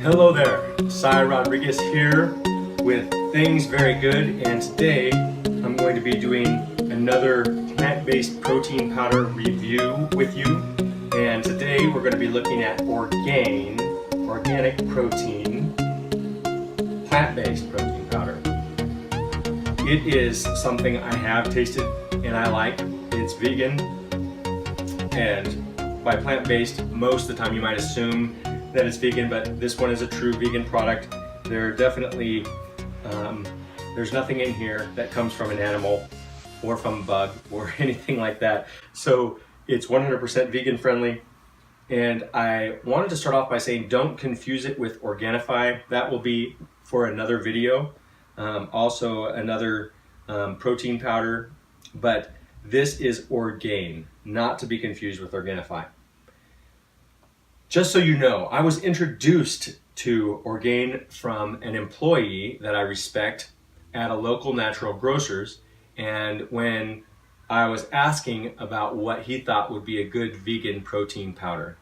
Hello there, Cy Rodriguez here with Things Very Good, and today I'm going to be doing another plant-based protein powder review with you. And today we're going to be looking at Orgain, organic protein, plant-based protein powder. It is something I have tasted and I like. It's vegan, and by plant-based, most of the time you might assume that it's vegan, but this one is a true vegan product. There are definitely, there's nothing in here that comes from an animal or from a bug or anything like that. So it's 100% vegan friendly. And I wanted to start off by saying don't confuse it with Organifi. That will be for another video. Also another protein powder, but this is Orgain, not to be confused with Organifi. Just so you know, I was introduced to Orgain from an employee that I respect at a local natural grocer's, and when I was asking about what he thought would be a good vegan protein powder,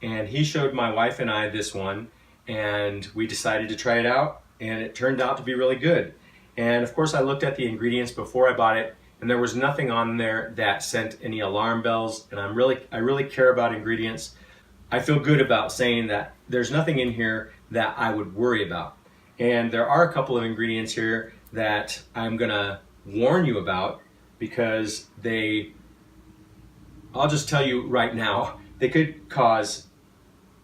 and he showed my wife and I this one, and we decided to try it out, and it turned out to be really good. And of course I looked at the ingredients before I bought it, and there was nothing on there that sent any alarm bells, and I really care about ingredients. I feel good about saying that there's nothing in here that I would worry about. And there are a couple of ingredients here that I'm gonna warn you about because I'll just tell you right now, they could cause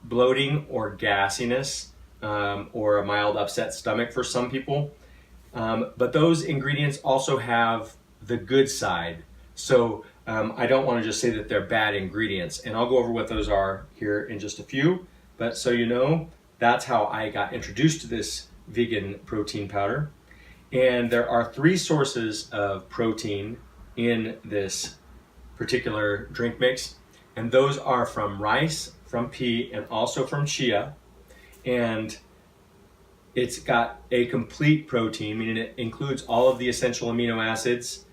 bloating or gassiness or a mild upset stomach for some people. But those ingredients also have the good side. So I don't want to just say that they're bad ingredients, and I'll go over what those are here in just a few. But so you know, that's how I got introduced to this vegan protein powder. And there are 3 sources of protein in this particular drink mix, and those are from rice, from pea, and also from chia. And it's got a complete protein, meaning it includes all of the essential amino acids,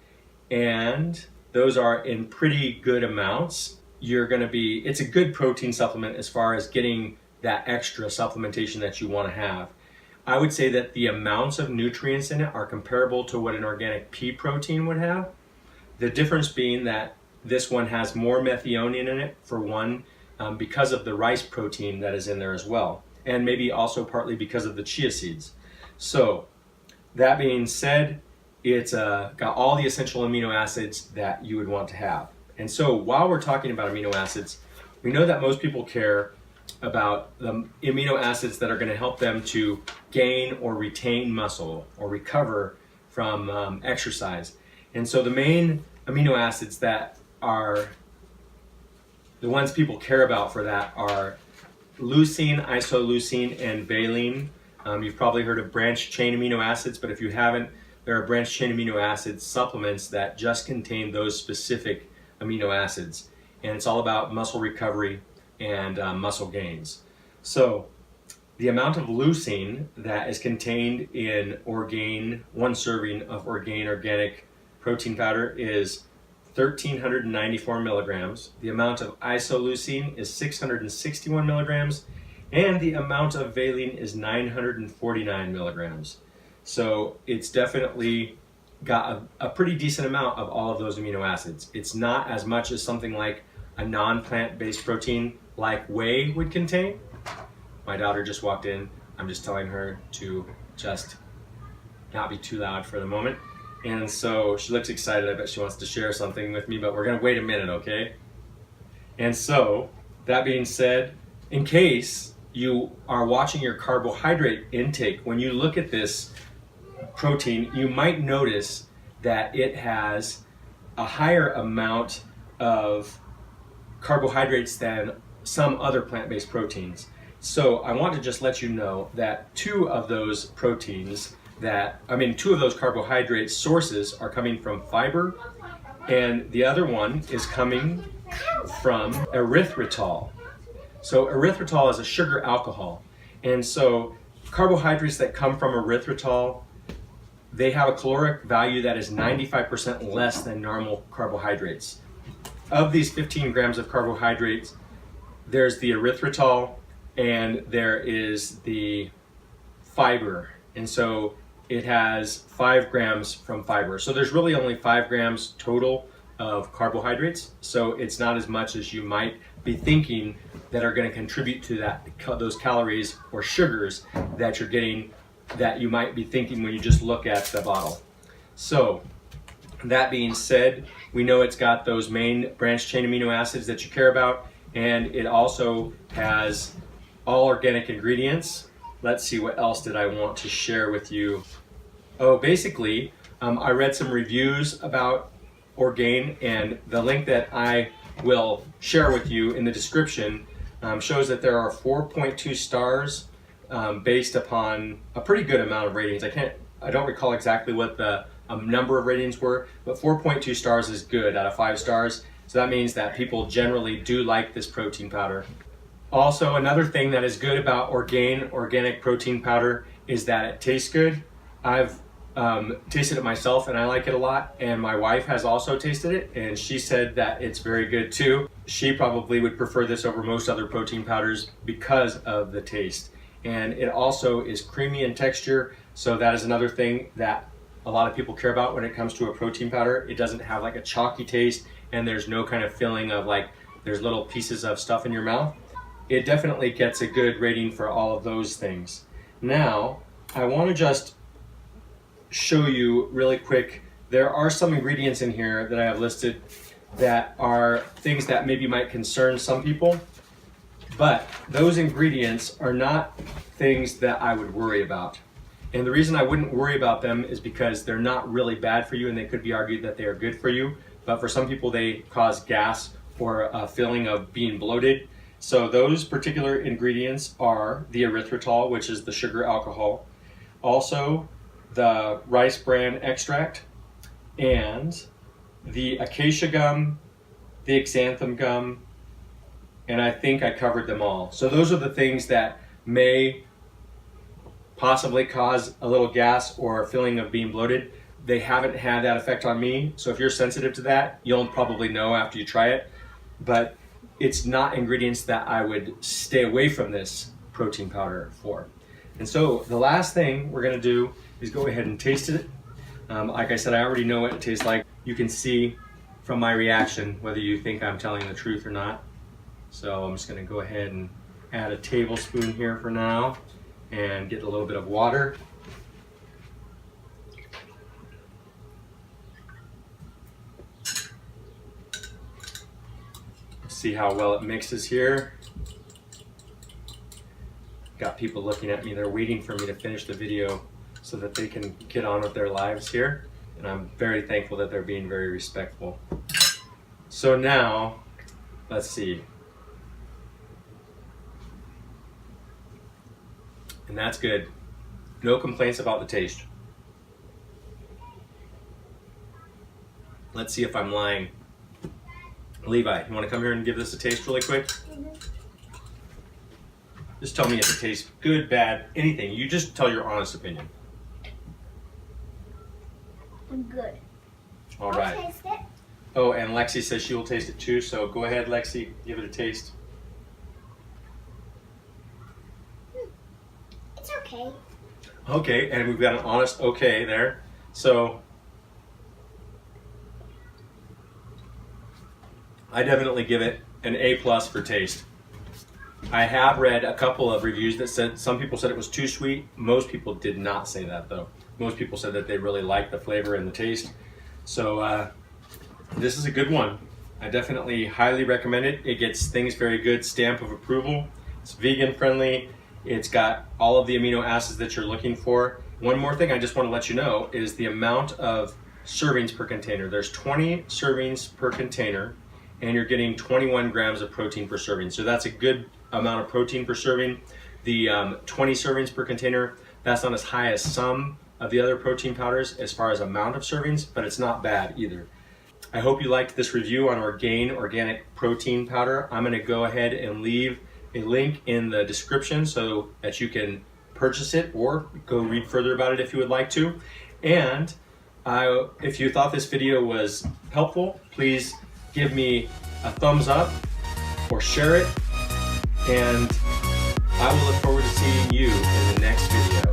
and those are in pretty good amounts. It's a good protein supplement as far as getting that extra supplementation that you want to have. I would say that the amounts of nutrients in it are comparable to what an organic pea protein would have. The difference being that this one has more methionine in it, for one, because of the rice protein that is in there as well, and maybe also partly because of the chia seeds. So that being said, it's got all the essential amino acids that you would want to have. And so while we're talking about amino acids, we know that most people care about the amino acids that are going to help them to gain or retain muscle or recover from exercise. And so the main amino acids that are the ones people care about for that are leucine, isoleucine, and valine. You've probably heard of branched chain amino acids, but if you haven't, there are branched chain amino acid supplements that just contain those specific amino acids. And it's all about muscle recovery and muscle gains. So the amount of leucine that is contained in Orgain, 1 serving of Orgain organic protein powder, is 1,394 milligrams. The amount of isoleucine is 661 milligrams. And the amount of valine is 949 milligrams. So it's definitely got a pretty decent amount of all of those amino acids. It's not as much as something like a non-plant-based protein like whey would contain. My daughter just walked in. I'm just telling her to just not be too loud for the moment. And so she looks excited. I bet she wants to share something with me, but we're gonna wait a minute, okay? And so, that being said, in case you are watching your carbohydrate intake, when you look at this protein, you might notice that it has a higher amount of carbohydrates than some other plant-based proteins. So I want to just let you know that 2 of those carbohydrate sources are coming from fiber, and the other one is coming from erythritol. So erythritol is a sugar alcohol, and so carbohydrates that come from erythritol, they have a caloric value that is 95% less than normal carbohydrates. Of these 15 grams of carbohydrates, there's the erythritol, and there is the fiber. And so it has 5 grams from fiber. So there's really only 5 grams total of carbohydrates. So it's not as much as you might be thinking that are going to contribute to those calories or sugars that you're getting, that you might be thinking when you just look at the bottle. So that being said, we know it's got those main branched chain amino acids that you care about, and it also has all organic ingredients. Let's see, what else did I want to share with you? Oh, basically, I read some reviews about Orgain, and the link that I will share with you in the description shows that there are 4.2 stars based upon a pretty good amount of ratings. I don't recall exactly what the number of ratings were, but 4.2 stars is good out of 5 stars. So that means that people generally do like this protein powder. Also, another thing that is good about Orgain organic protein powder is that it tastes good. I've tasted it myself and I like it a lot, and my wife has also tasted it and she said that it's very good too. She probably would prefer this over most other protein powders because of the taste, and it also is creamy in texture, so that is another thing that a lot of people care about when it comes to a protein powder. It doesn't have like a chalky taste, and there's no kind of feeling of like there's little pieces of stuff in your mouth. It definitely gets a good rating for all of those things. Now, I want to just show you really quick, there are some ingredients in here that I have listed that are things that maybe might concern some people, but those ingredients are not things that I would worry about. And the reason I wouldn't worry about them is because they're not really bad for you, and they could be argued that they are good for you, but for some people they cause gas or a feeling of being bloated. So those particular ingredients are the erythritol, which is the sugar alcohol, also the rice bran extract, and the acacia gum, the xanthan gum, and I think I covered them all. So those are the things that may possibly cause a little gas or a feeling of being bloated. They haven't had that effect on me, so if you're sensitive to that, you'll probably know after you try it, but it's not ingredients that I would stay away from this protein powder for. And so the last thing we're gonna do is go ahead and taste it. Like I said, I already know what it tastes like. You can see from my reaction whether you think I'm telling the truth or not. So I'm just gonna go ahead and add a tablespoon here for now and get a little bit of water. See how well it mixes here. Got people looking at me, they're waiting for me to finish the video so that they can get on with their lives here. And I'm very thankful that they're being very respectful. So now, let's see. And that's good. No complaints about the taste. Let's see if I'm lying. Levi, you want to come here and give this a taste really quick? Mm-hmm. Just tell me if it tastes good, bad, anything. You just tell your honest opinion. Good. All right. I'll taste it. Oh, and Lexi says she will taste it too, so go ahead, Lexi, give it a taste. It's okay. Okay, and we've got an honest okay there. So I definitely give it an A+ for taste. I have read a couple of reviews that said some people said it was too sweet. Most people did not say that though. Most people said that they really liked the flavor and the taste. So this is a good one. I definitely highly recommend it. It gets Things Very Good stamp of approval. It's vegan friendly. It's got all of the amino acids that you're looking for. One more thing I just want to let you know is the amount of servings per container. There's 20 servings per container, and you're getting 21 grams of protein per serving. So that's a good amount of protein per serving. The 20 servings per container, that's not as high as some of the other protein powders as far as amount of servings, but it's not bad either. I hope you liked this review on Orgain organic protein powder. I'm gonna go ahead and leave a link in the description so that you can purchase it or go read further about it if you would like to. And if you thought this video was helpful, please give me a thumbs up or share it. And I will look forward to seeing you in the next video.